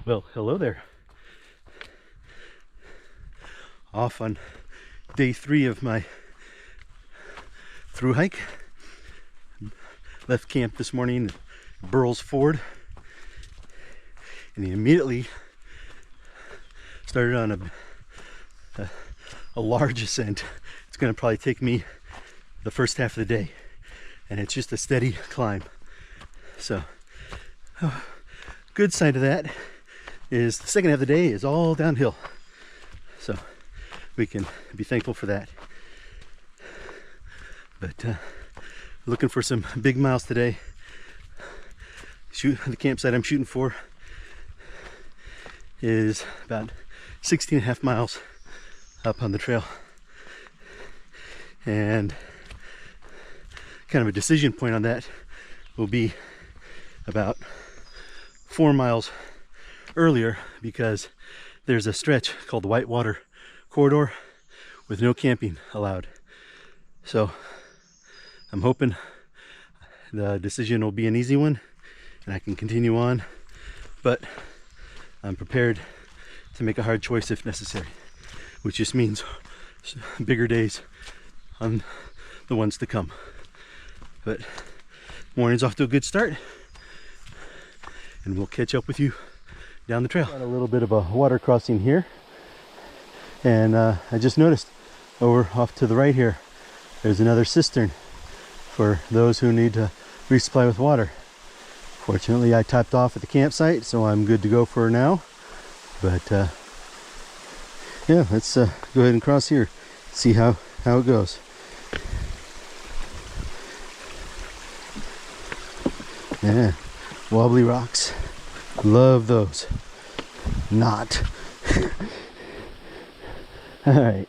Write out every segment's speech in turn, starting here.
Well, hello there. Off on day 3 of my through hike. Left camp this morning at Burles Ford, and he immediately started on a large ascent. It's going to probably take me the first half of the day, and it's just a steady climb. So, good side of that is the second half of the day is all downhill. So we can be thankful for that. But looking for some big miles today. The campsite I'm shooting for is about 16 and a half miles up on the trail. And kind of a decision point on that will be about 4 miles earlier, because there's a stretch called the Whitewater Corridor with no camping allowed. So I'm hoping the decision will be an easy one and I can continue on, but I'm prepared to make a hard choice if necessary, which just means bigger days on the ones to come. But morning's off to a good start, and we'll catch up with you down the trail. Got a little bit of a water crossing here, and I just noticed over off to the right here there's another cistern for those who need to resupply with water. Fortunately, I topped off at the campsite, so I'm good to go for now. But yeah, let's go ahead and cross here, see how it goes. Yeah, wobbly rocks, love those. Not. All right,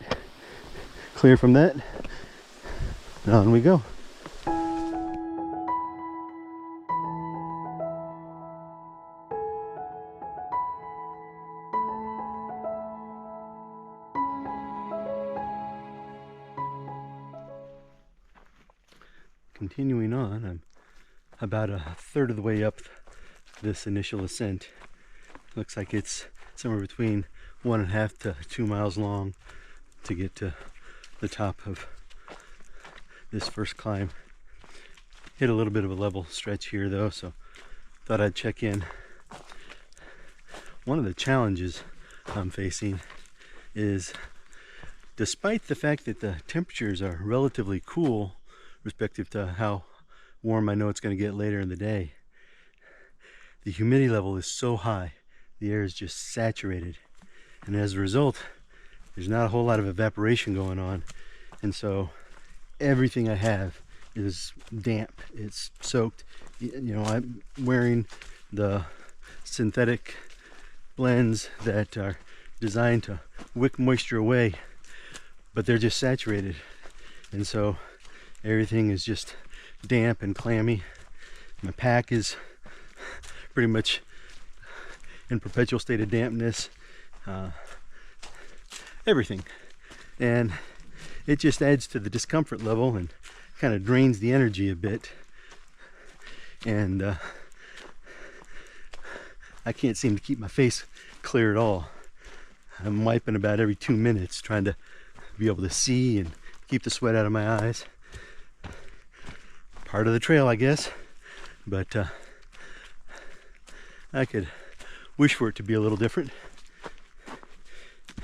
clear from that, and on we go. Continuing on, I'm about a third of the way up this initial ascent. Looks like it's somewhere between 1.5 to 2 miles long to get to the top of this first climb. Hit a little bit of a level stretch here though, so thought I'd check in. One of the challenges I'm facing is, despite the fact that the temperatures are relatively cool respective to how warm I know it's going to get later in the day, the humidity level is so high, the air is just saturated, and as a result there's not a whole lot of evaporation going on, and so everything I have is damp, it's soaked. You know, I'm wearing the synthetic blends that are designed to wick moisture away, but they're just saturated, and so everything is just damp and clammy. My pack is pretty much in perpetual state of dampness, everything, and it just adds to the discomfort level and kind of drains the energy a bit, and I can't seem to keep my face clear at all. I'm wiping about every 2 minutes trying to be able to see and keep the sweat out of my eyes. Part of the trail, I guess, but I could wish for it to be a little different.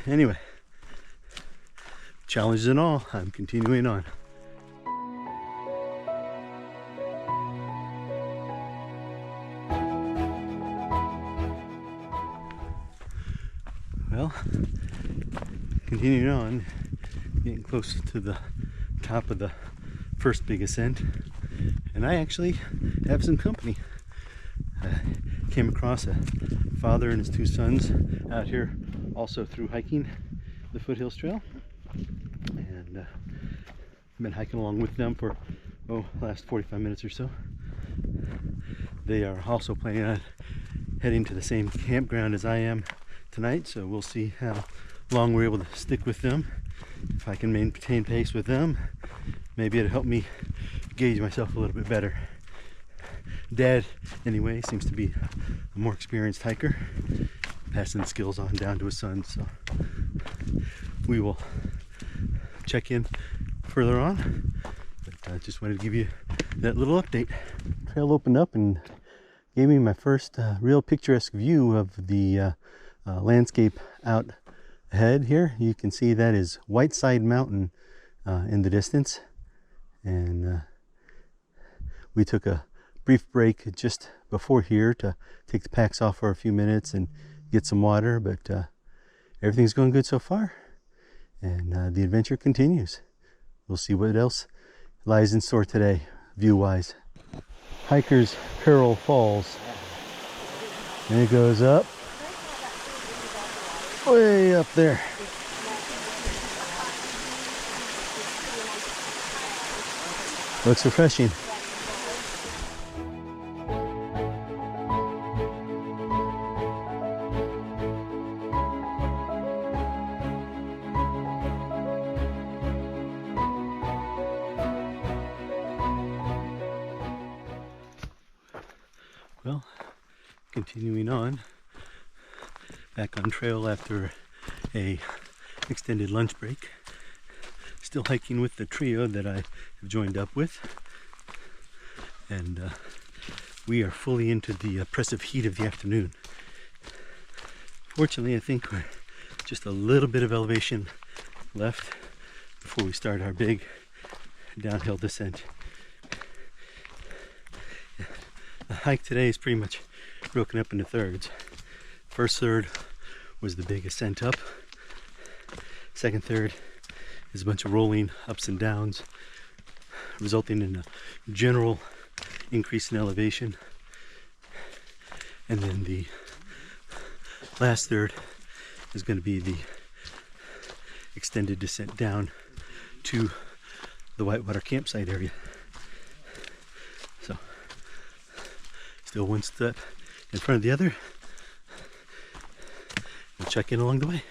Anyway, challenges and all, I'm continuing on. Well, continuing on, getting close to the top of the first big ascent, and I actually have some company. I came across a father and his 2 sons out here also through hiking the Foothills Trail, and I've been hiking along with them for the last 45 minutes or so. They are also planning on heading to the same campground as I am tonight, so we'll see how long we're able to stick with them. If I can maintain pace with them, maybe it'll help me gauge myself a little bit better. Dad, anyway, seems to be a more experienced hiker, passing skills on down to his son. So we will check in further on, but I just wanted to give you that little update. Trail opened up and gave me my first real picturesque view of the landscape out ahead here. You can see that is Whiteside Mountain in the distance, and we took a brief break just before here to take the packs off for a few minutes and get some water, but everything's going good so far, and the adventure continues. We'll see what else lies in store today, view-wise. Hiker's Peril Falls. And it goes up, way up there. Looks refreshing. Well, continuing on, back on trail after a extended lunch break. Still hiking with the trio that I have joined up with, and we are fully into the oppressive heat of the afternoon. Fortunately, I think we're just a little bit of elevation left before we start our big downhill descent. The hike today is pretty much broken up into thirds. First third was the big ascent up. Second third is a bunch of rolling ups and downs, resulting in a general increase in elevation. And then the last third is going to be the extended descent down to the Whitewater campsite area. So, still one step in front of the other. We'll check in along the way.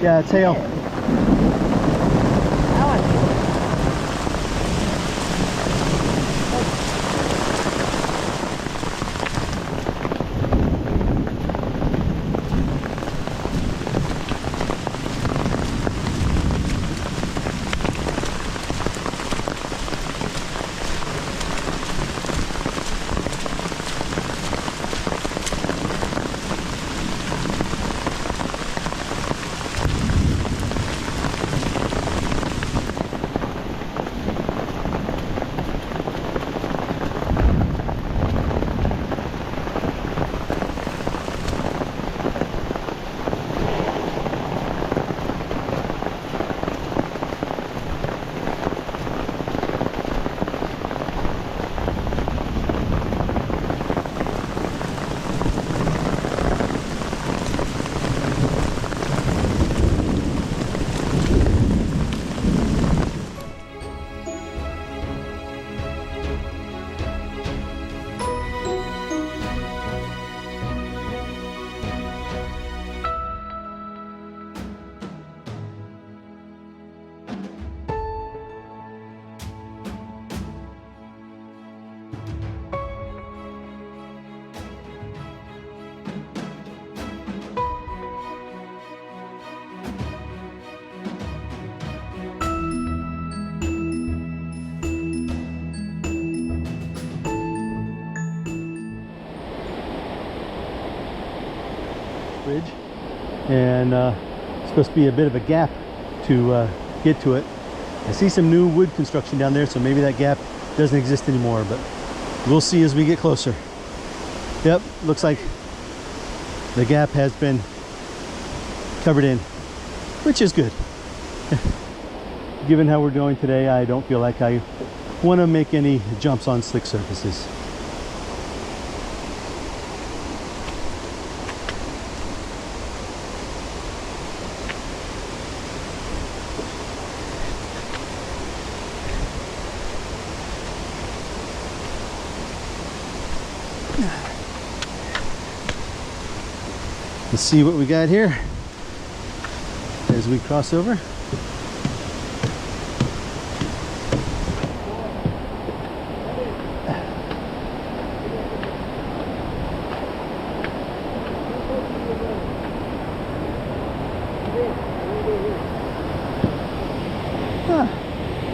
Yeah, it's hail. Bridge, and it's supposed to be a bit of a gap to get to it. I see some new wood construction down there, so maybe that gap doesn't exist anymore, but we'll see as we get closer. Yep, looks like the gap has been covered in, which is good. Given how we're going today, I don't feel like I want to make any jumps on slick surfaces. Let's see what we got here as we cross over.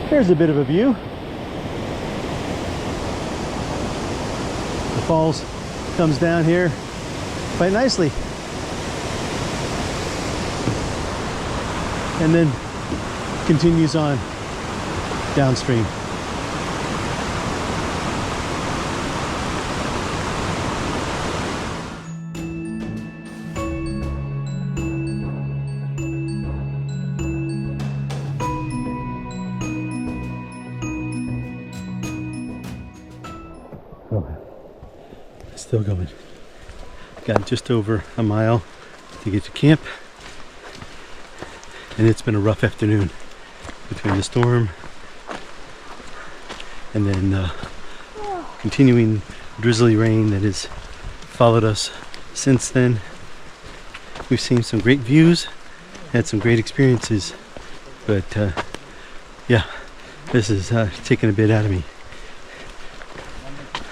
There's a bit of a view. The falls comes down here quite nicely. And then continues on downstream. Oh, still going. Got just over a mile to get to camp. And it's been a rough afternoon between the storm and then continuing drizzly rain that has followed us since then. We've seen some great views, had some great experiences, but yeah, this is taking a bit out of me.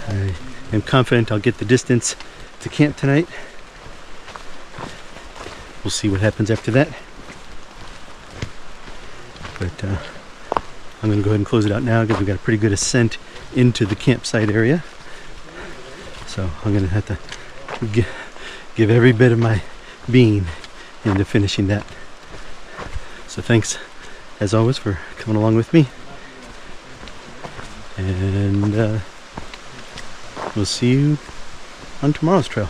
I am confident I'll get the distance to camp tonight. We'll see what happens after that. But I'm going to go ahead and close it out now because we've got a pretty good ascent into the campsite area. So I'm going to have to give every bit of my being into finishing that. So thanks, as always, for coming along with me. And we'll see you on tomorrow's trail.